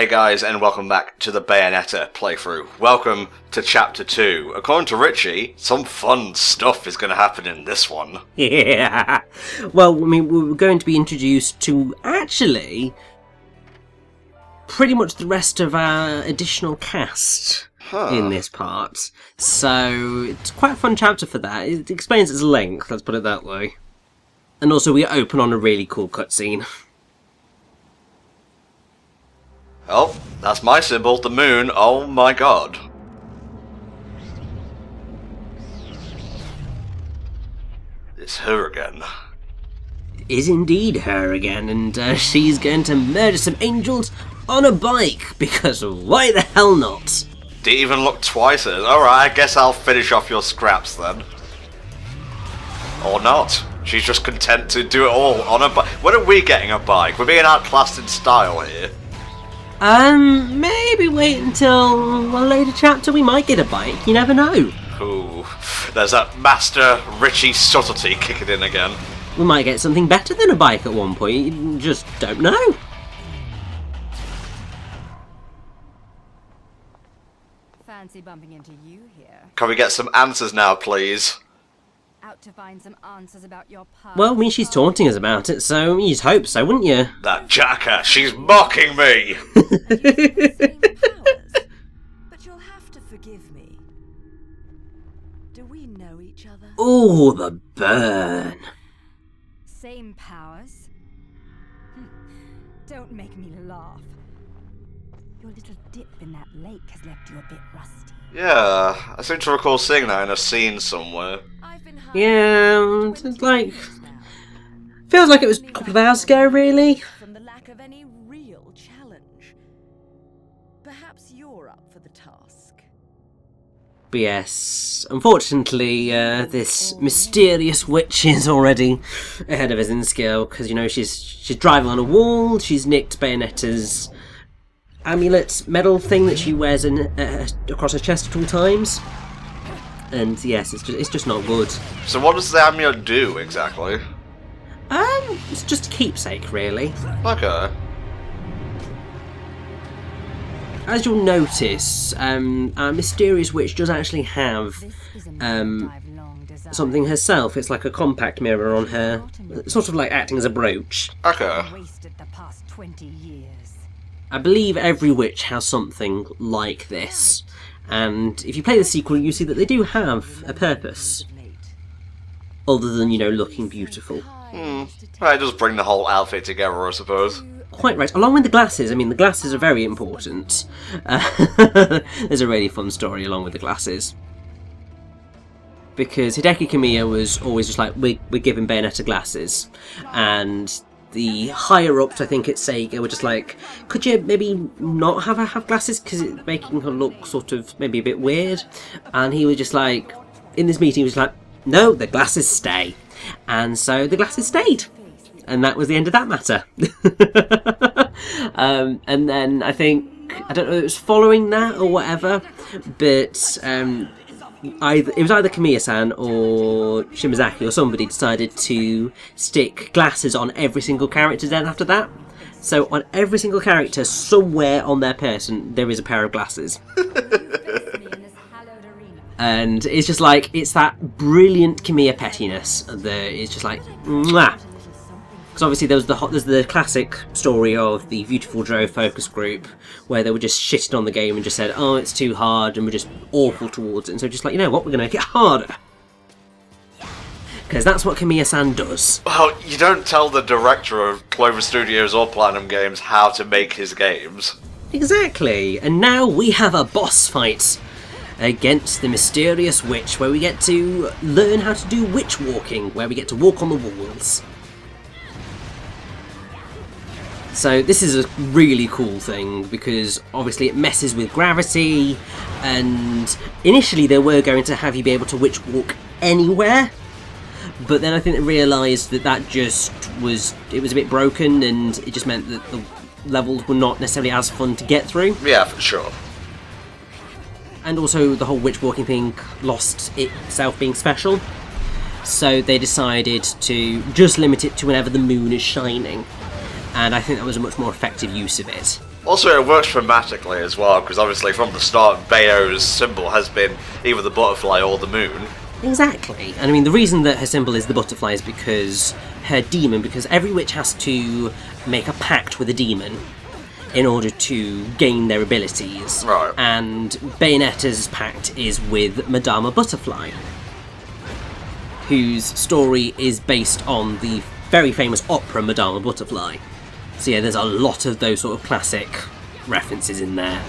Hey guys, and welcome back to the Bayonetta playthrough. Welcome to Chapter 2. According to Richie, some fun stuff is going to happen in this one. Yeah. Well, I mean, we're going to be introduced to, actually, pretty much the rest of our additional cast in this part. So, it's quite a fun chapter for that. It explains its length, let's put it that way. And also, we open on a really cool cutscene. Oh, that's my symbol, the moon. Oh my god. It's her again. It is indeed her again, and she's going to murder some angels on a bike, because why the hell not? Didn't even look twice at it. Alright, I guess I'll finish off your scraps then. Or not. She's just content to do it all on a bike. When are we getting a bike? We're being outclassed in style here. Maybe wait until a later chapter. We might get a bike. You never know. Ooh, there's that Master Richie subtlety kicking in again. We might get something better than a bike at one point. You just don't know. Fancy bumping into you here. Can we get some answers now, please? Out to find some answers about your past. Well, I mean, she's taunting us about it, so you'd hope so, wouldn't you? That jackass, she's mocking me! Same powers, but you'll have to forgive me. Do we know each other? Ooh, the burn. Same powers? Don't make me laugh. Your little dip in that lake has left you a bit rusty. Yeah, I seem to recall seeing that in a scene somewhere. Yeah, it's like... feels like it was a couple of hours ago, really. From the lack of any real challenge. Perhaps you're up for the task. But yes, unfortunately, this mysterious witch is already ahead of us in skill, because, you know, she's driving on a wall, she's nicked Bayonetta's amulet medal thing that she wears across her chest at all times. And yes, it's just not good. So what does the amulet do, exactly? It's just a keepsake, really. Okay. As you'll notice, our mysterious witch does actually have something herself. It's like a compact mirror on her, sort of like acting as a brooch. Okay. Wasted the past 20 years. I believe every witch has something like this. And if you play the sequel, you see that they do have a purpose. Other than, you know, looking beautiful. Well, it does bring the whole outfit together, I suppose. Quite right. Along with the glasses. I mean, the glasses are very important. There's a really fun story along with the glasses. Because Hideki Kamiya was always just like, we're giving Bayonetta glasses. And the higher-ups, I think, at Sega were just like, could you maybe not have her have glasses, because it's making her look sort of maybe a bit weird? And he was just like, in this meeting, he was like, no, the glasses stay. And so the glasses stayed. And that was the end of that matter. And then I think, I don't know if it was following that or whatever, but it was either Kamiya-san or Shimazaki or somebody decided to stick glasses on every single character then after that. So on every single character, somewhere on their person, there is a pair of glasses. And it's just like, it's that brilliant Kamiya pettiness that is just like, mwah. Because obviously there's the classic story of the Beautiful Joe focus group where they were just shitting on the game and just said, oh, it's too hard, and we're just awful towards it. And so just like, you know what, we're going to make it harder. Because that's what Kamiya-san does. Well, you don't tell the director of Clover Studios or Platinum Games how to make his games. Exactly. And now we have a boss fight against the mysterious witch, where we get to learn how to do witch walking, where we get to walk on the walls. So this is a really cool thing, because obviously it messes with gravity, and initially they were going to have you be able to witch walk anywhere, but then I think they realised that it was a bit broken, and it just meant that the levels were not necessarily as fun to get through. Yeah, for sure. And also the whole witch walking thing lost itself being special, so they decided to just limit it to whenever the moon is shining. and I think that was a much more effective use of it. Also, it works thematically as well, because obviously from the start, Bayo's symbol has been either the butterfly or the moon. Exactly, and I mean the reason that her symbol is the butterfly is because her demon, because every witch has to make a pact with a demon in order to gain their abilities. Right. And Bayonetta's pact is with Madama Butterfly, whose story is based on the very famous opera Madama Butterfly. So yeah, there's a lot of those sort of classic references in there.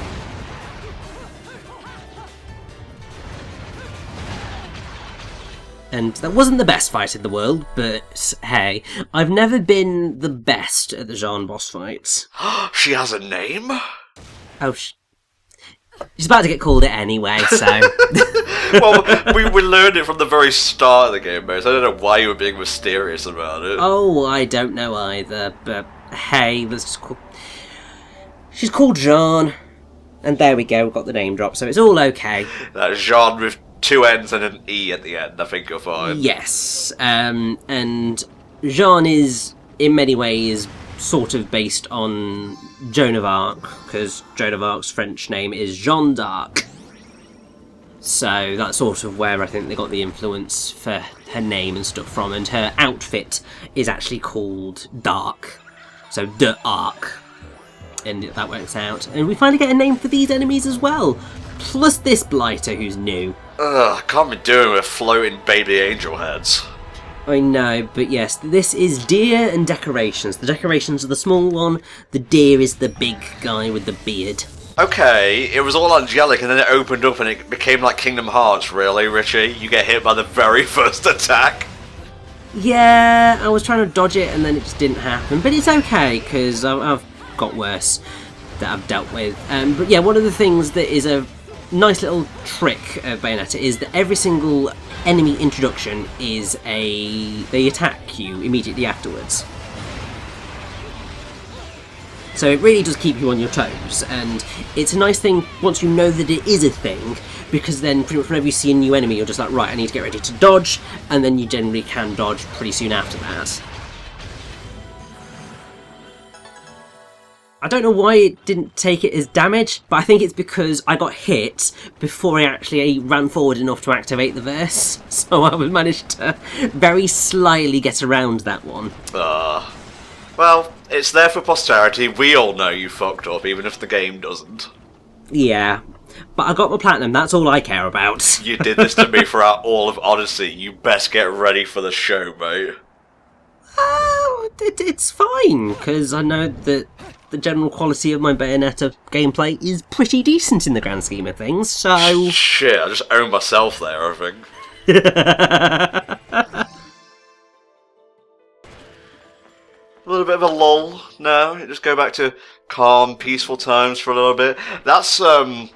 And that wasn't the best fight in the world, but hey, I've never been the best at the Jeanne boss fights. She has a name? Oh, she's about to get called it anyway, so... Well, we learned it from the very start of the game, mate, so I don't know why you were being mysterious about it. Oh, I don't know either, but hey, let's just call... She's called Jeanne, and there we go, we've got the name drop, so it's all okay. That's Jeanne with 2 N's and an E at the end, I think you'll find. Yes, and Jeanne is, in many ways, sort of based on Joan of Arc, because Joan of Arc's French name is Jeanne d'Arc. So that's sort of where I think they got the influence for her name and stuff from, and her outfit is actually called Dark, so de Arc, and that works out. And we finally get a name for these enemies as well, plus this blighter who's new. Ugh, I can't be doing with floating baby angel heads. I know, but yes, this is deer and decorations. The decorations are the small one, the deer is the big guy with the beard. Okay, it was all angelic and then it opened up and it became like Kingdom Hearts, really, Richie? You get hit by the very first attack? Yeah, I was trying to dodge it and then it just didn't happen, but it's okay, because I've got worse that I've dealt with. But yeah, one of the things that is a nice little trick of Bayonetta is that every single enemy introduction is they attack you immediately afterwards. So it really does keep you on your toes, and it's a nice thing once you know that it is a thing, because then pretty much whenever you see a new enemy you're just like, right, I need to get ready to dodge, and then you generally can dodge pretty soon after that. I don't know why it didn't take it as damage, but I think it's because I got hit before I actually ran forward enough to activate the verse, so I managed to very slyly get around that one. Well, it's there for posterity. We all know you fucked up, even if the game doesn't. Yeah, but I got my platinum, that's all I care about. You did this to me throughout all of Odyssey. You best get ready for the show, mate. It's fine, because I know that the general quality of my Bayonetta gameplay is pretty decent in the grand scheme of things, so... Shit, I just owned myself there, I think. A little bit of a lull now. Just go back to calm, peaceful times for a little bit. That's a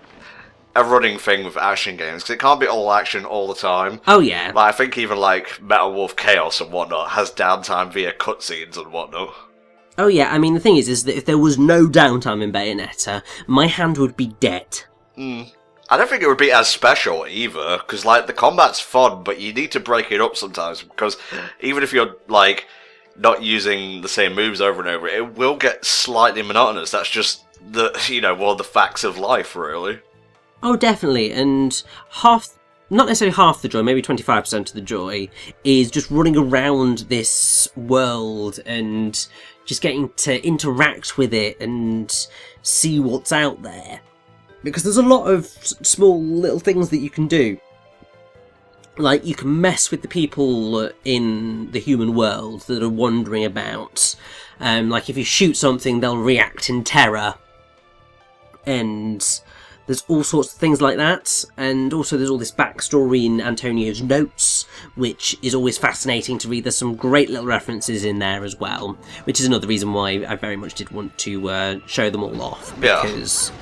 running thing with action games, because it can't be all action all the time. Oh yeah. Like, I think even like Metal Wolf Chaos and whatnot has downtime via cutscenes and whatnot. Oh yeah, I mean the thing is that if there was no downtime in Bayonetta, my hand would be dead. I don't think it would be as special either, because like the combat's fun, but you need to break it up sometimes, because even if you're like not using the same moves over and over, it will get slightly monotonous. That's just the, you know, one of the facts of life, really. Oh, definitely, and not necessarily half the joy, maybe 25% of the joy, is just running around this world and just getting to interact with it and see what's out there. Because there's a lot of small little things that you can do. Like, you can mess with the people in the human world that are wandering about. Like, if you shoot something, they'll react in terror. And there's all sorts of things like that. And also there's all this backstory in Antonio's notes, which is always fascinating to read. There's some great little references in there as well, which is another reason why I very much did want to show them all off. Because...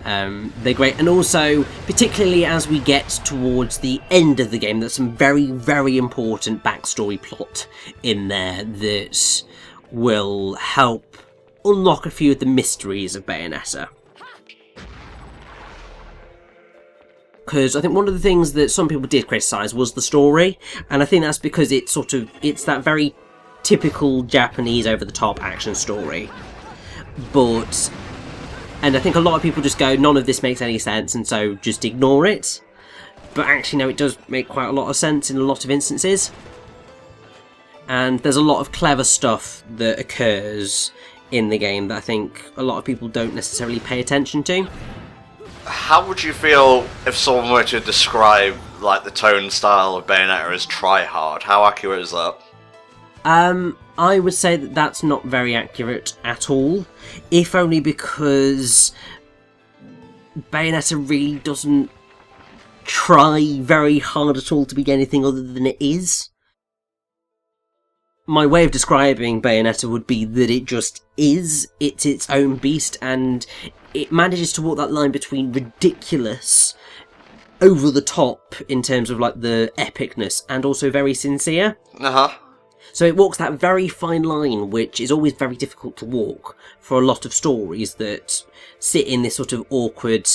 they're great, and also, particularly as we get towards the end of the game, there's some very, very important backstory plot in there that will help unlock a few of the mysteries of Bayonetta. Because I think one of the things that some people did criticise was the story, and I think that's because it's that very typical Japanese over-the-top action story. And I think a lot of people just go, none of this makes any sense, and so just ignore it. But actually, no, it does make quite a lot of sense in a lot of instances. And there's a lot of clever stuff that occurs in the game that I think a lot of people don't necessarily pay attention to. How would you feel if someone were to describe like the tone style of Bayonetta as try-hard? How accurate is that? I would say that that's not very accurate at all, if only because Bayonetta really doesn't try very hard at all to be anything other than it is. My way of describing Bayonetta would be that it just is. It's its own beast, and it manages to walk that line between ridiculous, over the top in terms of like the epicness, and also very sincere. So it walks that very fine line, which is always very difficult to walk for a lot of stories that sit in this sort of awkward,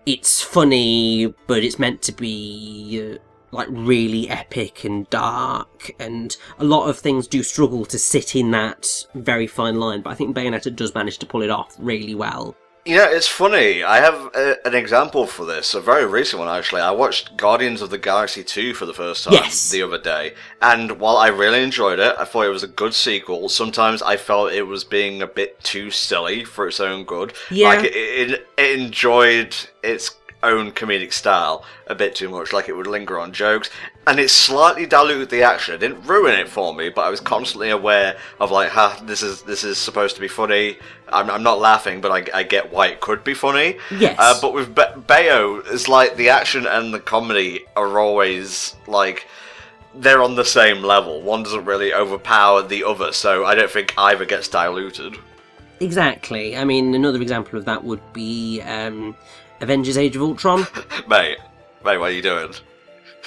it's funny, but it's meant to be like really epic and dark, and a lot of things do struggle to sit in that very fine line, but I think Bayonetta does manage to pull it off really well. Yeah, it's funny. I have an example for this, a very recent one actually. I watched Guardians of the Galaxy 2 for the first time the other day, and while I really enjoyed it, I thought it was a good sequel. Sometimes I felt it was being a bit too silly for its own good. Yeah. Like, it enjoyed its own comedic style a bit too much, like it would linger on jokes, and it slightly diluted the action. It didn't ruin it for me, but I was constantly aware of like, this is supposed to be funny. I'm not laughing, but I get why it could be funny. Yes. But with Bayo, it's like the action and the comedy are always like, they're on the same level. One doesn't really overpower the other, so I don't think either gets diluted. Exactly. I mean, another example of that would be Avengers Age of Ultron. Mate, what are you doing?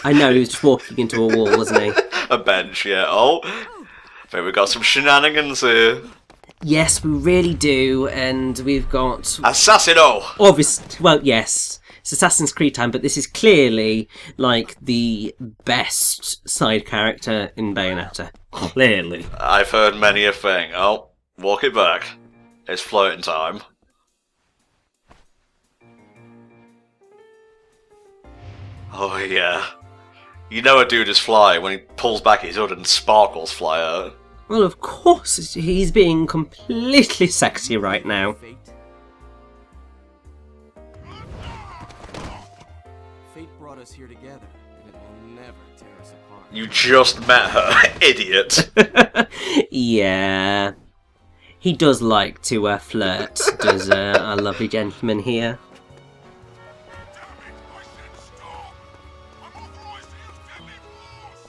I know, he was just walking into a wall, wasn't he? A bench, yeah. Oh, I think we've got some shenanigans here. Yes, we really do, and we've got... Assassino! Well, yes, it's Assassin's Creed time, but this is clearly, like, the best side character in Bayonetta. Clearly. I've heard many a thing. Oh, walk it back. It's floating time. Oh, yeah. You know a dude is fly when he pulls back his hood and sparkles fly out. Well, of course, he's being completely sexy right now. Fate brought us here together, and it will never tear us apart. You just met her, idiot. Yeah. He does like to flirt, does our lovely gentleman here.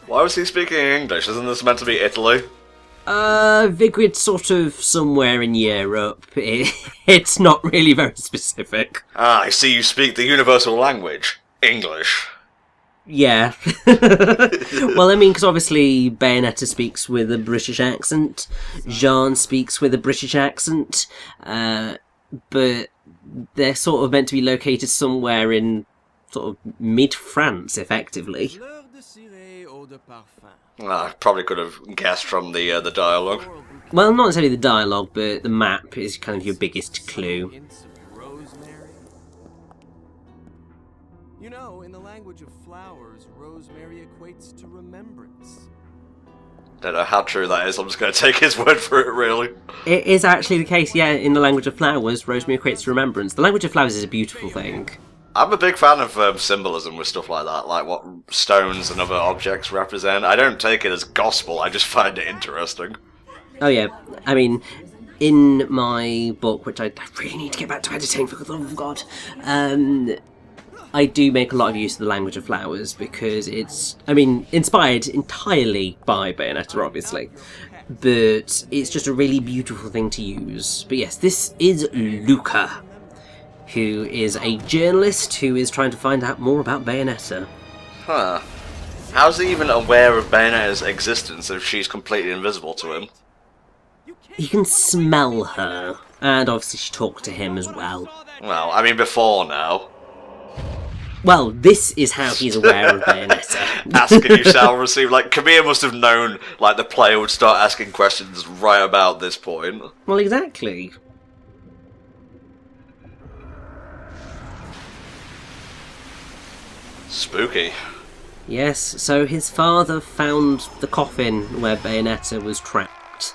Why was he speaking English? Isn't this meant to be Italy? Vigrid's sort of somewhere in Europe. It's not really very specific. Ah, I see you speak the universal language. English. Yeah. Well, I mean, because obviously Bayonetta speaks with a British accent, Jean speaks with a British accent, but they're sort of meant to be located somewhere in sort of mid-France, effectively. I probably could have guessed from the dialogue. Well, not necessarily the dialogue, but the map is kind of your biggest clue. You know, in the language of flowers, rosemary equates to remembrance. Don't know how true that is, I'm just going to take his word for it, really. It is actually the case, yeah, in the language of flowers, rosemary equates to remembrance. The language of flowers is a beautiful thing. I'm a big fan of symbolism with stuff like that, like what stones and other objects represent. I don't take it as gospel, I just find it interesting. Oh yeah, I mean, in my book, which I really need to get back to editing, for the love of God, I do make a lot of use of the language of flowers, because it's, I mean, inspired entirely by Bayonetta, obviously, but it's just a really beautiful thing to use. But yes, this is Luca, who is a journalist who is trying to find out more about Bayonetta. Huh. How's he even aware of Bayonetta's existence if she's completely invisible to him? He can smell her, and obviously she talks to him as well. Well, I mean before now. Well, this is how he's aware of Bayonetta. Asking you shall receive. Like, Camille must have known, like, the player would start asking questions right about this point. Well, exactly. Spooky. Yes, so his father found the coffin where Bayonetta was trapped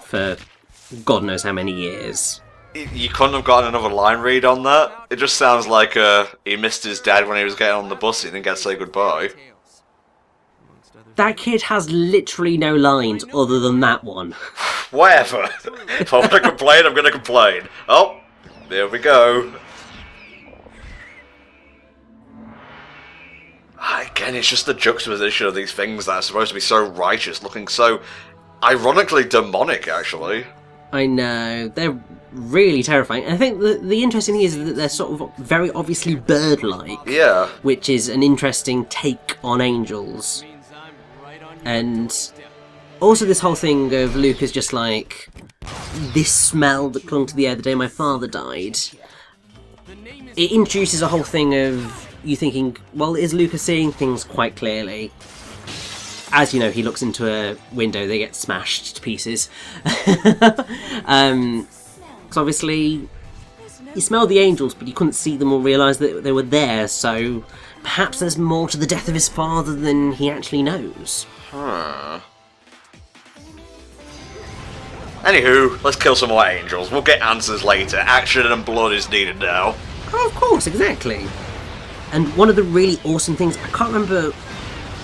for God knows how many years. You couldn't have gotten another line read on that. It just sounds like he missed his dad when he was getting on the bus and didn't get to say goodbye. That kid has literally no lines other than that one. Whatever. If I want to complain, I'm going to complain. Oh, there we go. Again, it's just the juxtaposition of these things that are supposed to be so righteous, looking so ironically demonic, actually. I know, they're really terrifying. And I think the interesting thing is that they're sort of very obviously bird-like. Yeah. Which is an interesting take on angels. And also this whole thing of Luke is just like, this smell that clung to the air the day my father died. It introduces a whole thing of you thinking, well, is Lucas seeing things quite clearly? As you know, he looks into a window, they get smashed to pieces. Because obviously, he smelled the angels, but he couldn't see them or realise that they were there, so perhaps there's more to the death of his father than he actually knows. Huh. Anywho, let's kill some more angels. We'll get answers later. Action and blood is needed now. Oh, of course, exactly. And one of the really awesome things, I can't remember,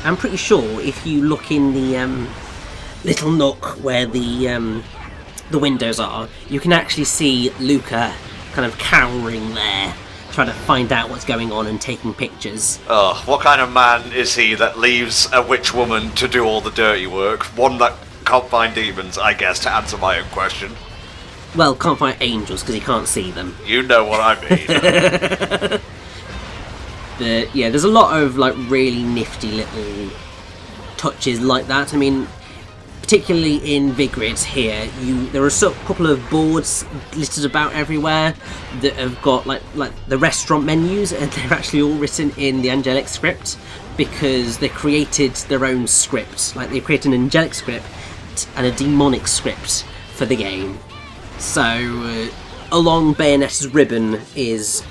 I'm pretty sure if you look in the little nook where the windows are, you can actually see Luca kind of cowering there, trying to find out what's going on and taking pictures. Oh, what kind of man is he that leaves a witch woman to do all the dirty work? One that can't find demons, I guess, to answer my own question. Well, can't find angels because he can't see them. You know what I mean. But yeah, there's a lot of like really nifty little touches like that. I mean, particularly in Vigrid here, there are a couple of boards littered about everywhere that have got like the restaurant menus, and they're actually all written in the angelic script because they created their own script. Like they created an angelic script and a demonic script for the game. So along Bayonetta's ribbon is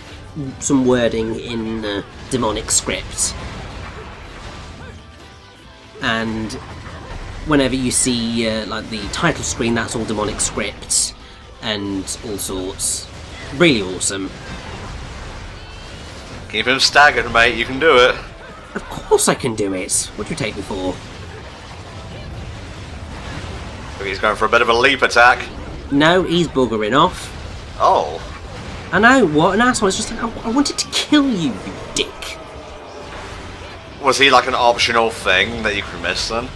some wording in demonic script, and whenever you see like the title screen, that's all demonic script and all sorts. Really awesome. Keep him staggered, mate. You can do it. Of course I can do it. What do you take me for? He's going for a bit of a leap attack. No, he's buggering off. Oh. I know, what an asshole. It's just like, I wanted to kill you, you dick. Was he like an optional thing that you could miss then?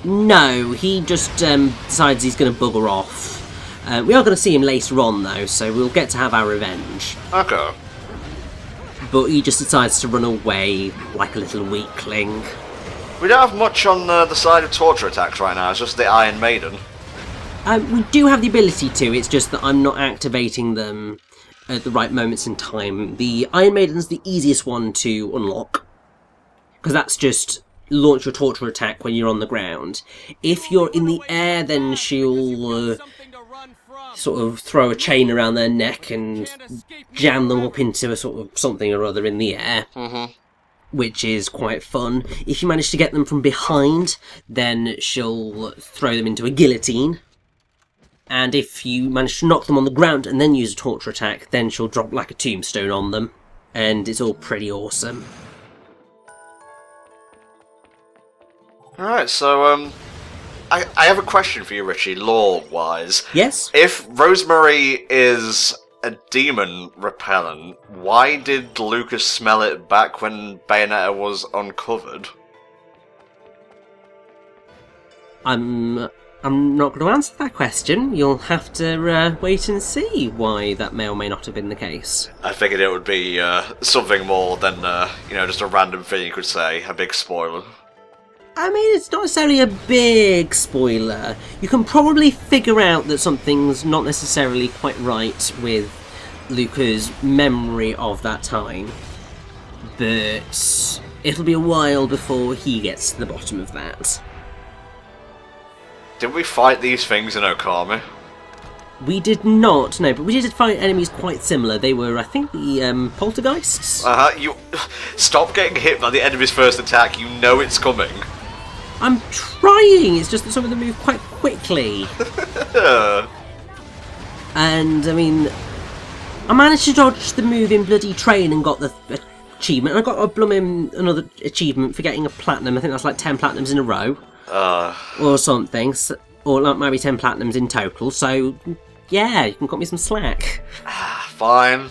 No, he just decides he's going to bugger off. We are going to see him later on, though, so we'll get to have our revenge. Okay. But he just decides to run away like a little weakling. We don't have much on the side of torture attacks right now, it's just the Iron Maiden. We do have the ability to, it's just that I'm not activating them at the right moments in time. The Iron Maiden's the easiest one to unlock, because that's just launch your torture attack when you're on the ground. If you're in the air, then she'll sort of throw a chain around their neck and jam them up into a sort of something or other in the air. Which is quite fun. If you manage to get them from behind, then she'll throw them into a guillotine. And if you manage to knock them on the ground and then use a torture attack, then she'll drop like a tombstone on them. And it's all pretty awesome. Alright, so, I have a question for you, Richie, lore-wise. Yes? If Rosemary is a demon repellent, why did Lucas smell it back when Bayonetta was uncovered? I'm not going to answer that question. You'll have to wait and see why that may or may not have been the case. I figured it would be something more than, just a random thing you could say, a big spoiler. I mean, it's not necessarily a big spoiler. You can probably figure out that something's not necessarily quite right with Luca's memory of that time. but it'll be a while before he gets to the bottom of that. Didn't we fight these things in Okami? We did not, no, but we did fight enemies quite similar. They were, I think, the poltergeists? You stop getting hit by the enemy's first attack, you know it's coming. I'm trying, it's just that some of them move quite quickly. And, I mean, I managed to dodge the moving bloody train and got the achievement. I got a blooming another achievement for getting a platinum. I think that's like 10 platinums in a row. Or something. So, or like maybe 10 platinums in total. So, yeah, you can cut me some slack. Fine.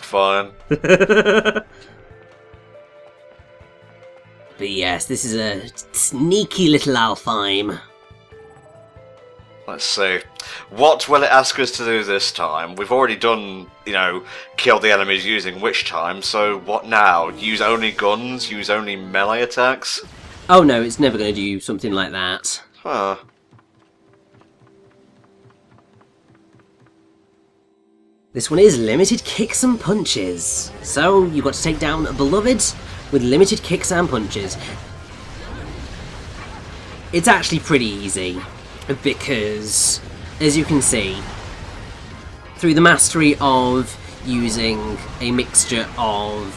But yes, this is a sneaky little Alfheim. Let's see. What will it ask us to do this time? We've already done, kill the enemies using witch time, so what now? Use only guns? Use only melee attacks? Oh no, it's never going to do something like that. Huh. This one is limited kicks and punches. So, you've got to take down a beloved with limited kicks and punches. It's actually pretty easy, because, as you can see, through the mastery of using a mixture of,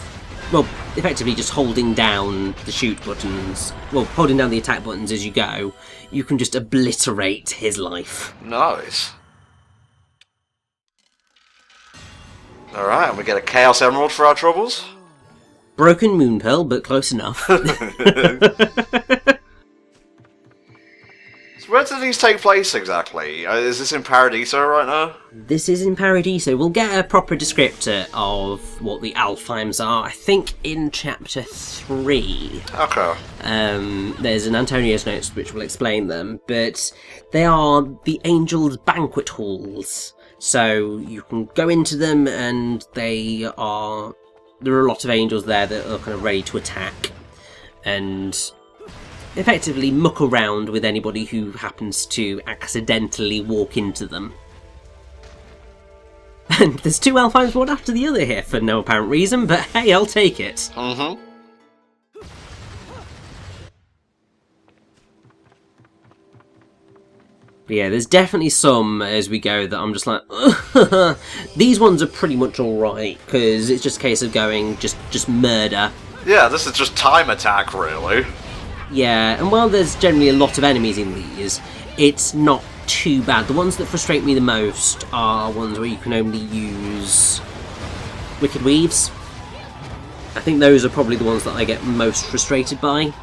well, effectively just holding down the shoot buttons, well, holding down the attack buttons as you go, you can just obliterate his life. Nice. Alright, and we get a Chaos Emerald for our troubles? Broken Moon Pearl, but close enough. So where do these take place exactly? Is this in Paradiso right now? This is in Paradiso. We'll get a proper descriptor of what the Alfheims are, I think, in Chapter 3. Okay. There's an Antonio's notes which will explain them, but they are the Angels' banquet halls. So you can go into them and there are a lot of angels there that are kind of ready to attack and effectively muck around with anybody who happens to accidentally walk into them. And there's two Alfheims one after the other here for no apparent reason, but hey, I'll take it. Mm-hmm. But yeah, there's definitely some as we go that I'm just like, ugh. These ones are pretty much alright, because it's just a case of going, just murder. Yeah, this is just time attack, really. Yeah, and while there's generally a lot of enemies in these, it's not too bad. The ones that frustrate me the most are ones where you can only use Wicked Weaves. I think those are probably the ones that I get most frustrated by,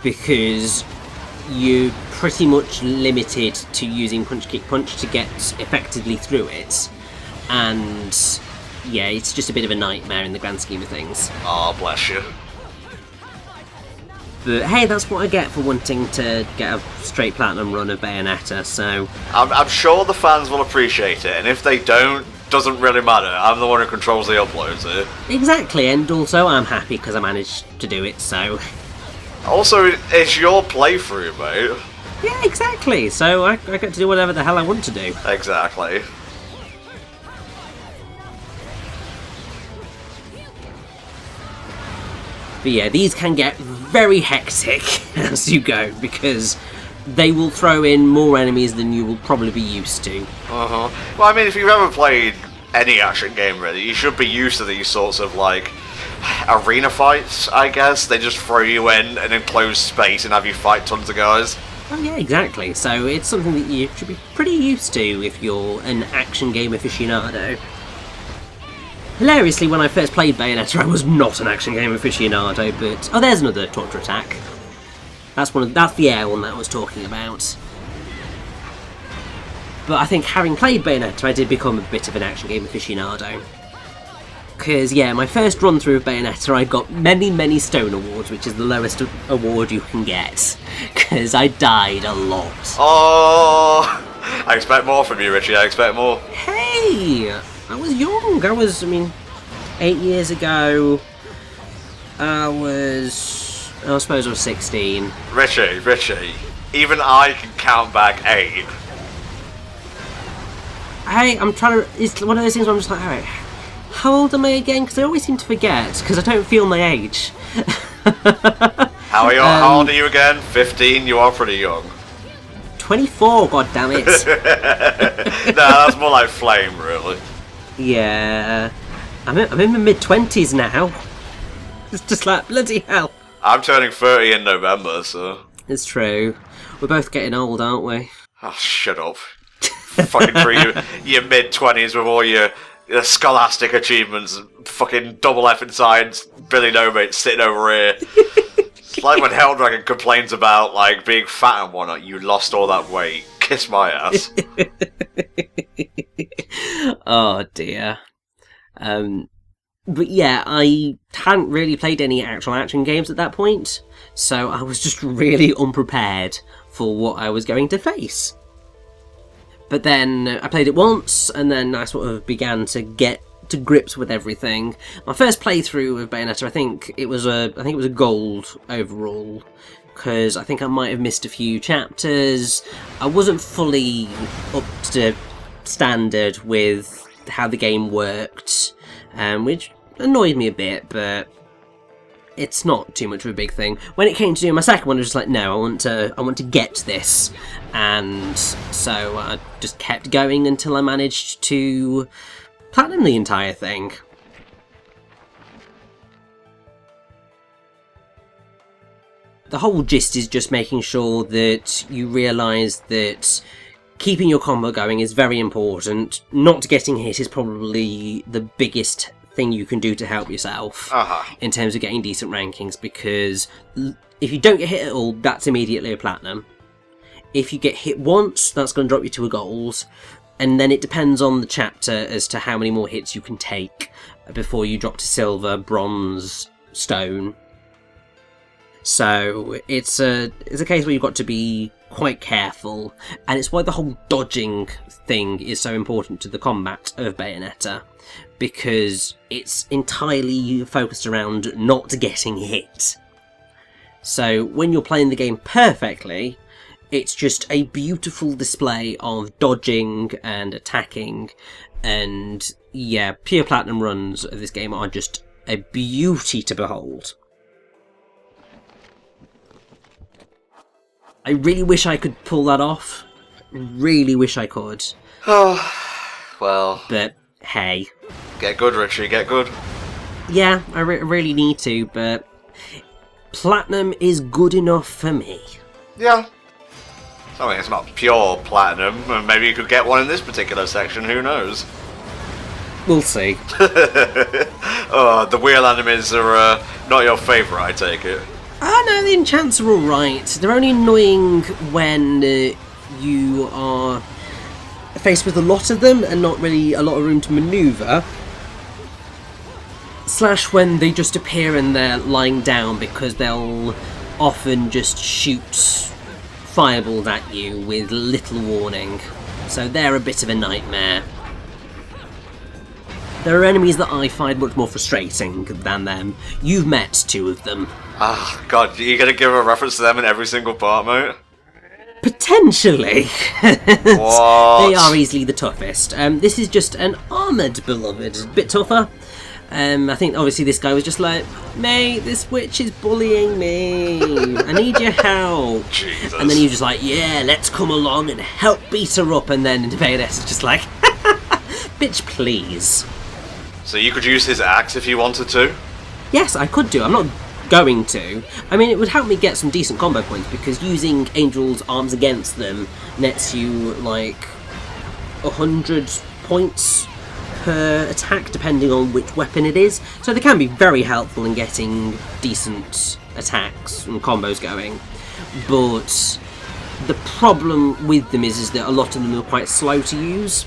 because you're pretty much limited to using punch kick punch to get effectively through it, and yeah, it's just a bit of a nightmare in the grand scheme of things. Oh, bless you. But hey, that's what I get for wanting to get a straight platinum run of Bayonetta, so I'm sure the fans will appreciate it, and if they don't, doesn't really matter. I'm the one who controls the uploads here. exactly, and also I'm happy because I managed to do it, so Also, it's your playthrough, mate. yeah, exactly, so I get to do whatever the hell I want to do. Exactly. But yeah, these can get very hectic as you go, because they will throw in more enemies than you will probably be used to. Uh-huh. Well, I mean, if you've ever played any action game, really, you should be used to these sorts of, like, arena fights, I guess. They just throw you in an enclosed space and have you fight tons of guys. Oh yeah, exactly, so it's something that you should be pretty used to if you're an action game aficionado. Hilariously, when I first played Bayonetta, I was not an action game aficionado, but oh, there's another torture attack. That's the air one that I was talking about. But I think having played Bayonetta, I did become a bit of an action game aficionado. Because yeah, my first run through of Bayonetta, I got many stone awards, which is the lowest award you can get. Because I died a lot. Oh, I expect more from you, Richie. I expect more. Hey! I was young. I mean, 8 years ago, I suppose I was 16. Richie, even I can count back 8. Hey, I'm trying to, it's one of those things where I'm just like, alright, How old am I again? Because I always seem to forget, because I don't feel my age. How old are you again? 15? You are pretty young. 24, god damn it. No, that's more like Flame, really. Yeah. I'm in my mid-20s now. It's just like, bloody hell. I'm turning 30 in November, so... It's true. We're both getting old, aren't we? Oh, shut up. Fucking through your mid-20s with all your scholastic achievements, fucking double F in science, Billy No sitting over here. It's like when Helldragon complains about, like, being fat and whatnot, you lost all that weight. Kiss my ass. Oh dear. But yeah, I hadn't really played any actual action games at that point, so I was just really unprepared for what I was going to face. But then I played it once, and then I sort of began to get to grips with everything. My first playthrough of Bayonetta, I think it was a gold overall, because I think I might have missed a few chapters. I wasn't fully up to standard with how the game worked, which annoyed me a bit, but it's not too much of a big thing. When it came to doing my second one, I was just like, no, I want to get this, and so I just kept going until I managed to platinum the entire thing. The whole gist is just making sure that you realise that keeping your combo going is very important. Not getting hit is probably the biggest thing you can do to help yourself in terms of getting decent rankings, because if you don't get hit at all, that's immediately a platinum. If you get hit once, that's going to drop you to a gold, and then it depends on the chapter as to how many more hits you can take before you drop to silver, bronze, stone. So it's a case where you've got to be quite careful, and it's why the whole dodging thing is so important to the combat of Bayonetta, because it's entirely focused around not getting hit. So when you're playing the game perfectly, it's just a beautiful display of dodging and attacking, and yeah, pure platinum runs of this game are just a beauty to behold. I really wish I could pull that off. Really wish I could. Oh, well... But, hey. Get good, Richie, get good. Yeah, I really need to, but... platinum is good enough for me. Yeah. I mean, it's not pure platinum, and maybe you could get one in this particular section, who knows? We'll see. The wheel enemies are not your favourite, I take it. No, the enchants are alright. They're only annoying when you are faced with a lot of them and not really a lot of room to manoeuvre. Slash when they just appear and they're lying down, because they'll often just shoot fireballs at you with little warning. So they're a bit of a nightmare. There are enemies that I find much more frustrating than them. You've met two of them. Ah, God, you're going to give a reference to them in every single part, mate? Potentially. What? They are easily the toughest. This is just an armoured beloved. A bit tougher. I think obviously this guy was just like, mate, this witch is bullying me. I need your help. Jesus. And then he was just like, yeah, let's come along and help beat her up. And then Bayonetta's just like, bitch, please. So you could use his axe if you wanted to? Yes, I could do. I'm not going to. I mean, it would help me get some decent combo points, because using Angel's arms against them nets you like 100 points per attack depending on which weapon it is, so they can be very helpful in getting decent attacks and combos going. But the problem with them is that a lot of them are quite slow to use,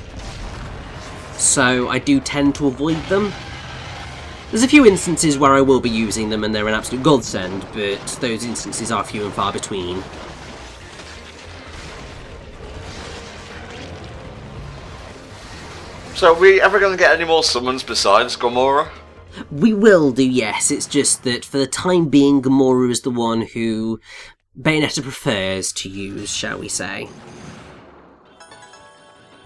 so I do tend to avoid them. There's a few instances where I will be using them and they're an absolute godsend, but those instances are few and far between. So are we ever going to get any more summons besides Gamora? We will do, yes. It's just that for the time being, Gamora is the one who Bayonetta prefers to use, shall we say.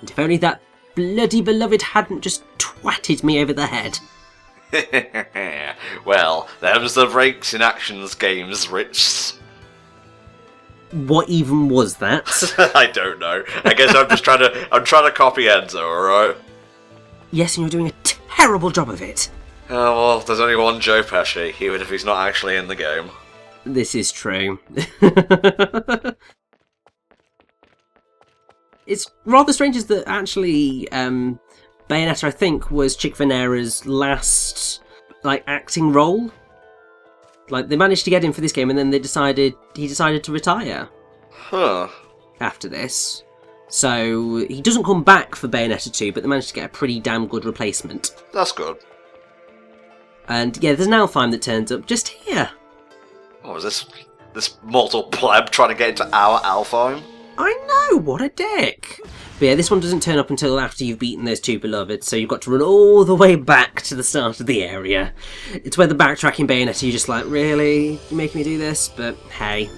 And if only that bloody beloved hadn't just swatted me over the head. Well, them's the breaks in actions games, Rich. What even was that? I don't know. I guess I'm trying to copy Enzo, alright? Yes, and you're doing a terrible job of it. Oh, well, there's only one Joe Pesci, even if he's not actually in the game. This is true. It's rather strange is that actually Bayonetta, I think, was Chick Venera's last acting role. Like, they managed to get him for this game, and then he decided to retire. Huh. After this. So, he doesn't come back for Bayonetta 2, but they managed to get a pretty damn good replacement. That's good. And yeah, there's an Alfheim that turns up just here. Oh, is this mortal pleb trying to get into our Alfheim? I know, what a dick! But yeah, this one doesn't turn up until after you've beaten those two beloveds, so you've got to run all the way back to the start of the area. It's where the backtracking Bayonetta, you're just like, really? You making me do this? But hey.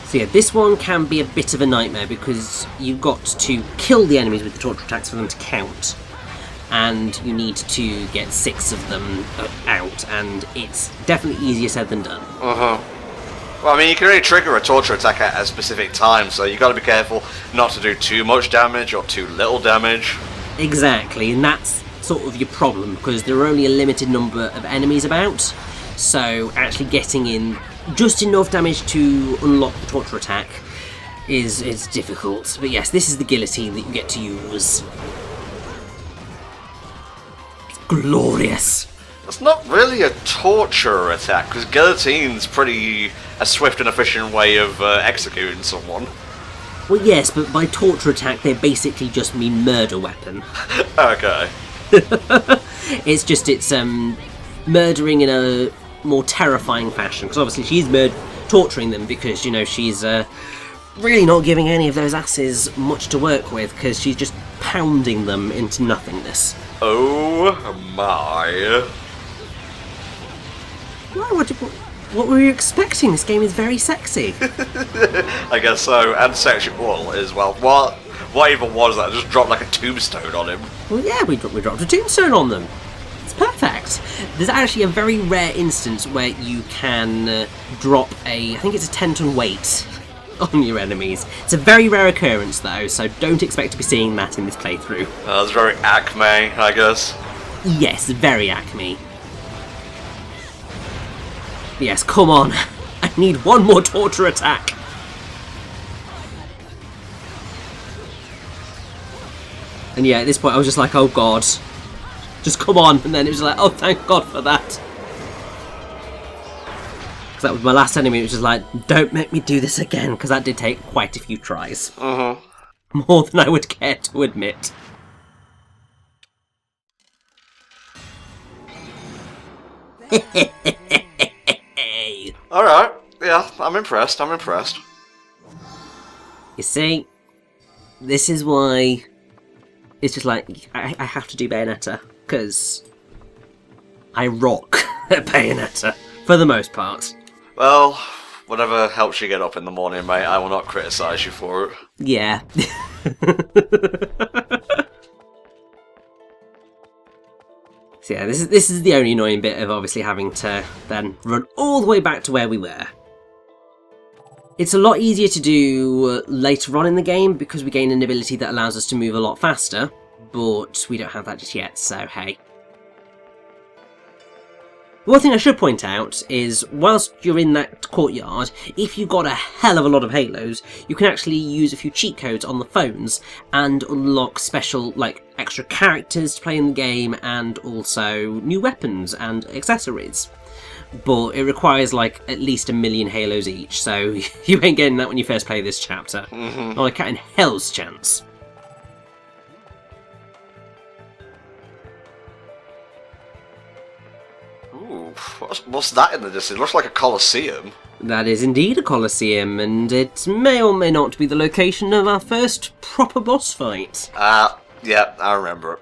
So yeah, this one can be a bit of a nightmare because you've got to kill the enemies with the torture attacks for them to count. And you need to get 6 of them out, and it's definitely easier said than done. Uh-huh. Well, I mean, you can only trigger a torture attack at a specific time, so you got to be careful not to do too much damage or too little damage. Exactly, and that's sort of your problem, because there are only a limited number of enemies about, so actually getting in just enough damage to unlock the torture attack is difficult. But yes, this is the guillotine that you get to use. It's glorious. It's not really a torture attack, because guillotine's pretty a swift and efficient way of executing someone. Well, yes, but by torture attack, they basically just mean murder weapon. Okay. It's murdering in a more terrifying fashion, because obviously she's torturing them because, you know, she's really not giving any of those asses much to work with, because she's just pounding them into nothingness. Oh my. Why? What were you expecting? This game is very sexy. I guess so, and sexual as well. What even was that? Just dropped like a tombstone on him. Well, yeah, we dropped a tombstone on them. It's perfect. There's actually a very rare instance where you can drop I think it's a 10-ton weight on your enemies. It's a very rare occurrence though, so don't expect to be seeing that in this playthrough. That's very Acme, I guess. Yes, very Acme. Yes, come on. I need one more torture attack. And yeah, at this point I was just like, oh god. Just come on. And then it was like, oh, thank god for that. Because that was my last enemy. It was just like, don't make me do this again. Because that did take quite a few tries. More than I would care to admit. Alright, yeah, I'm impressed. You see, this is why it's just like, I have to do Bayonetta, because I rock at Bayonetta, for the most part. Well, whatever helps you get up in the morning, mate, I will not criticise you for it. Yeah. So yeah, this is the only annoying bit of obviously having to then run all the way back to where we were. It's a lot easier to do later on in the game because we gain an ability that allows us to move a lot faster, but we don't have that just yet, so hey. One thing I should point out is, whilst you're in that courtyard, if you've got a hell of a lot of Halos, you can actually use a few cheat codes on the phones and unlock special, extra characters to play in the game, and also new weapons and accessories. But it requires, at least 1 million Halos each, so you ain't getting that when you first play this chapter. Not a cat in hell's chance. Ooh, what's that in the distance? It looks like a Colosseum. That is indeed a Colosseum, and it may or may not be the location of our first proper boss fight. Yeah, I remember it.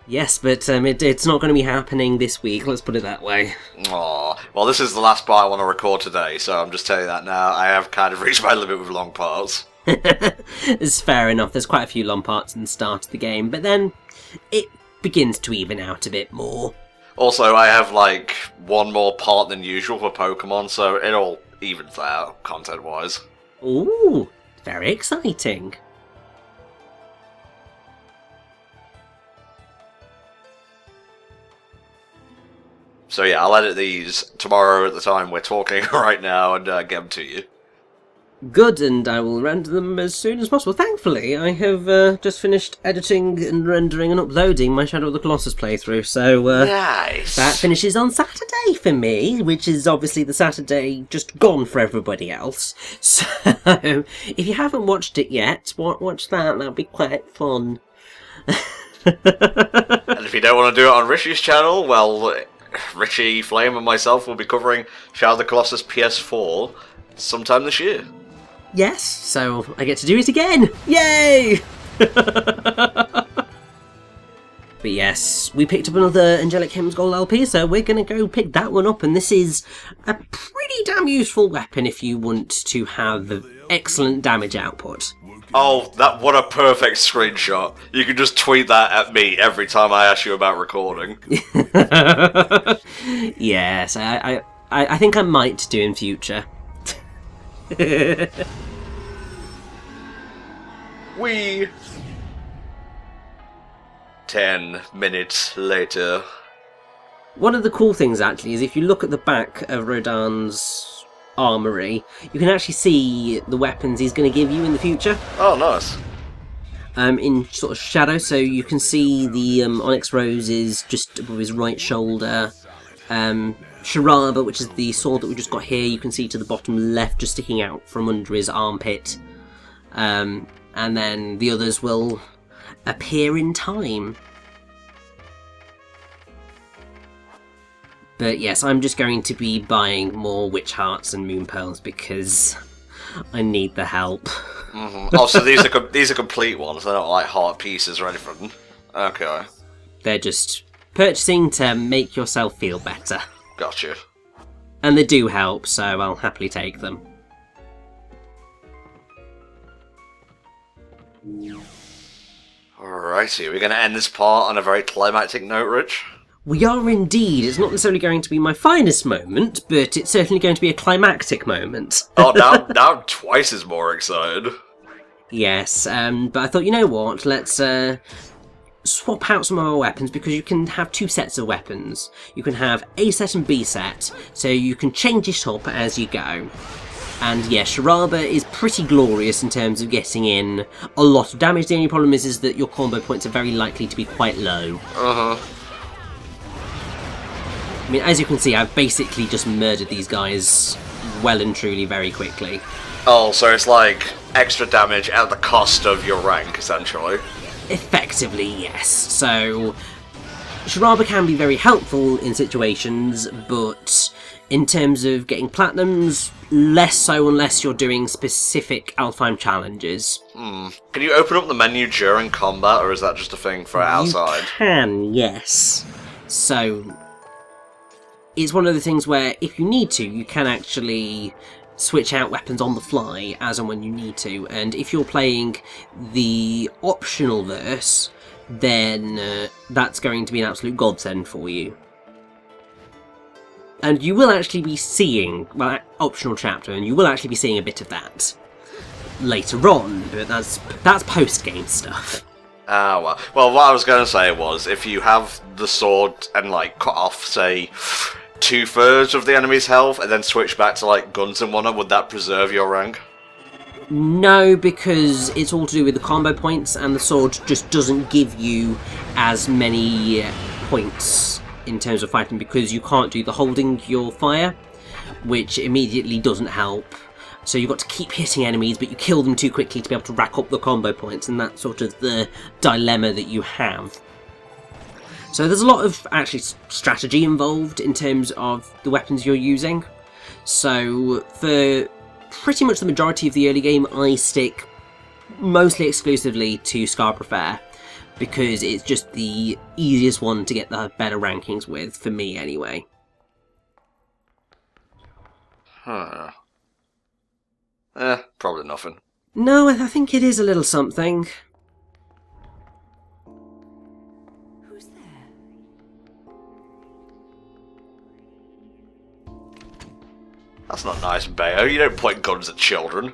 Yes, but it's not going to be happening this week, let's put it that way. Aw, well, this is the last part I want to record today, so I'm just telling you that now. I have kind of reached my limit with long parts. It's fair enough. There's quite a few long parts in the start of the game, but then it begins to even out a bit more. Also, I have like one more part than usual for Pokemon, so it all evens out content-wise. Ooh, very exciting. So yeah, I'll edit these tomorrow at the time we're talking right now and get them to you. Good, and I will render them as soon as possible. Thankfully, I have just finished editing and rendering and uploading my Shadow of the Colossus playthrough, so nice. That finishes on Saturday for me, which is obviously the Saturday just gone for everybody else. So, if you haven't watched it yet, watch that. That'll be quite fun. And if you don't want to do it on Richie's channel, well, Richie, Flame, and myself will be covering Shadow of the Colossus PS4 sometime this year. Yes, so I get to do it again! Yay! But yes, we picked up another Angelic Hymns Gold LP, so we're going to go pick that one up, and this is a pretty damn useful weapon if you want to have excellent damage output. Oh, what a perfect screenshot. You can just tweet that at me every time I ask you about recording. Yes, I think I might do in future. We 10 minutes later. One of the cool things actually is if you look at the back of Rodan's armory, you can actually see the weapons he's going to give you in the future. Oh, nice. In sort of shadow, so you can see the Onyx Roses just above his right shoulder. Sharaba, which is the sword that we just got here, you can see to the bottom left, just sticking out from under his armpit. And then the others will appear in time. But yes, I'm just going to be buying more Witch Hearts and Moon Pearls because I need the help. Mm-hmm. Oh, so these are complete ones, they're not like heart pieces or anything. Okay. They're just purchasing to make yourself feel better. Gotcha. And they do help, so I'll happily take them. Alrighty, we're going to end this part on a very climactic note, Rich. We are indeed. It's not necessarily going to be my finest moment, but it's certainly going to be a climactic moment. Oh, now I'm twice as more excited. Yes, but I thought, you know what, let's swap out some of our weapons, because you can have two sets of weapons. You can have A set and B set, so you can change it up as you go. And yeah, Sharaba is pretty glorious in terms of getting in a lot of damage. The only problem is that your combo points are very likely to be quite low. Uh-huh. I mean, as you can see, I've basically just murdered these guys well and truly very quickly. Oh, so it's like extra damage at the cost of your rank, essentially. Effectively, yes. So, Sharaba can be very helpful in situations, but in terms of getting platinums, less so unless you're doing specific Alfheim challenges. Can you open up the menu during combat, or is that just a thing for outside? You can, yes. So, it's one of the things where if you need to, you can actually switch out weapons on the fly as and when you need to, and if you're playing the optional verse, then that's going to be an absolute godsend for you. And you will actually be seeing, well, optional chapter, and you will actually be seeing a bit of that later on, but that's post-game stuff. Ah, well, what I was going to say was, if you have the sword and, like, cut off, say, 2/3 of the enemy's health, and then switch back to, like, guns and whatnot, would that preserve your rank? No, because it's all to do with the combo points, and the sword just doesn't give you as many points in terms of fighting, because you can't do the holding your fire, which immediately doesn't help. So you've got to keep hitting enemies, but you kill them too quickly to be able to rack up the combo points, and that's sort of the dilemma that you have. So there's a lot of actually strategy involved in terms of the weapons you're using. So for pretty much the majority of the early game, I stick mostly exclusively to Scarborough Fair, because it's just the easiest one to get the better rankings with, for me anyway. Huh. Probably nothing. No, I think it is a little something. Who's there? That's not nice, Bayo. You don't point guns at children.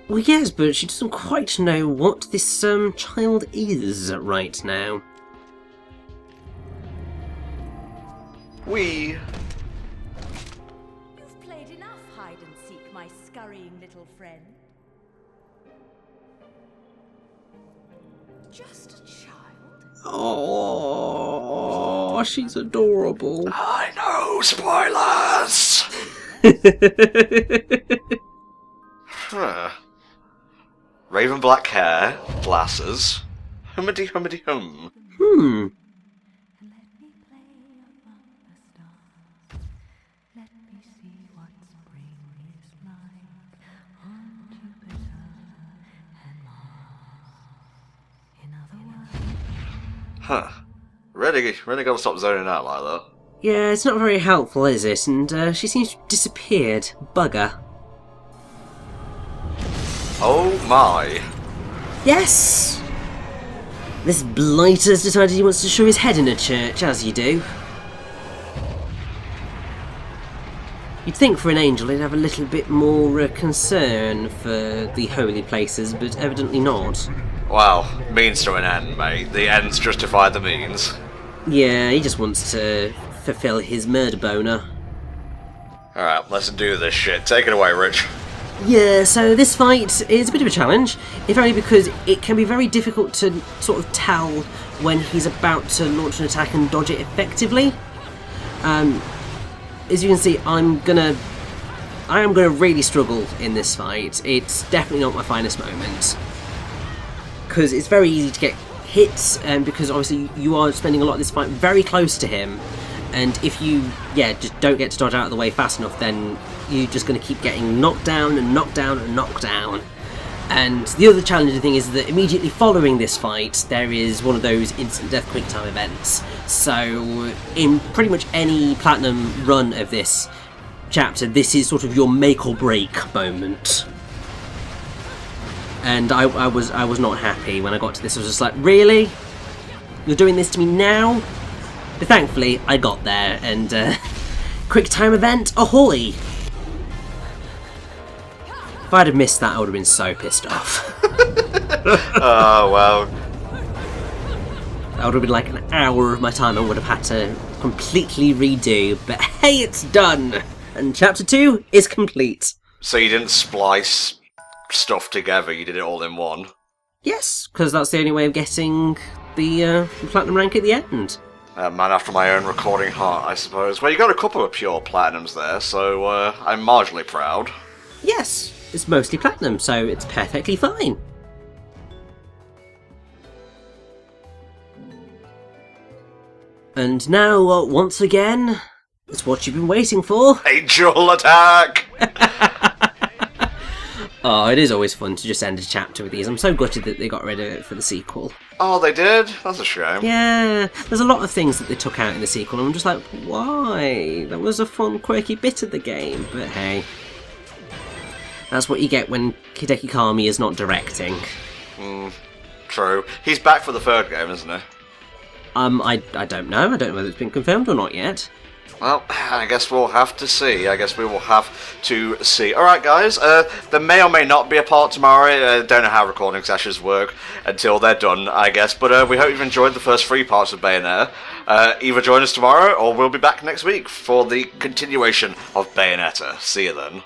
Well, yes, but she doesn't quite know what this child is right now. We. You've played enough hide and seek, my scurrying little friend. Just a child? Oh, she's adorable. I know, spoilers! Huh. Raven black hair, glasses. Hummity hummity hum. Hmm. Let me play among the stars. Let me see what spring is like on Jupiter and Mars. In other words, Huh. Really gotta stop zoning out like that. Yeah, it's not very helpful, is it? And she seems to have disappeared. Bugger. Oh my. Yes! This blighter's decided he wants to show his head in a church, as you do. You'd think for an angel he'd have a little bit more concern for the holy places, but evidently not. Well, means to an end, mate. The ends justify the means. Yeah, he just wants to fulfill his murder boner. Alright, let's do this shit. Take it away, Rich. Yeah, so this fight is a bit of a challenge, if only because it can be very difficult to sort of tell when he's about to launch an attack and dodge it effectively. As you can see, I am gonna really struggle in this fight. It's definitely not my finest moment, because it's very easy to get hit, and because obviously you are spending a lot of this fight very close to him, and if you just don't get to dodge out of the way fast enough, then you're just going to keep getting knocked down and knocked down and knocked down. And the other challenging thing is that immediately following this fight there is one of those instant death quick time events. So in pretty much any platinum run of this chapter, this is sort of your make or break moment. And I was not happy when I got to this. I was just like, really? You're doing this to me now? But thankfully I got there, and quick time event ahoy! If I'd have missed that, I would have been so pissed off. Oh, well. That would have been like an hour of my time I would have had to completely redo, but hey, it's done! And chapter 2 is complete. So you didn't splice stuff together, you did it all in one? Yes, because that's the only way of getting the platinum rank at the end. Man after my own recording heart, I suppose. Well, you got a couple of pure platinums there, so I'm marginally proud. Yes, it's mostly platinum, so it's perfectly fine. And now, once again, it's what you've been waiting for. Angel attack! Oh, it is always fun to just end a chapter with these. I'm so gutted that they got rid of it for the sequel. Oh, they did? That's a shame. Yeah, there's a lot of things that they took out in the sequel, and I'm just like, why? That was a fun, quirky bit of the game, but hey. That's what you get when Hideki Kami is not directing. True. He's back for the third game, isn't he? I don't know. I don't know whether it's been confirmed or not yet. Well, I guess we'll have to see. Alright, guys, there may or may not be a part tomorrow. Don't know how recording sessions work until they're done, I guess. But we hope you've enjoyed the first 3 parts of Bayonetta. Either join us tomorrow, or we'll be back next week for the continuation of Bayonetta. See you then.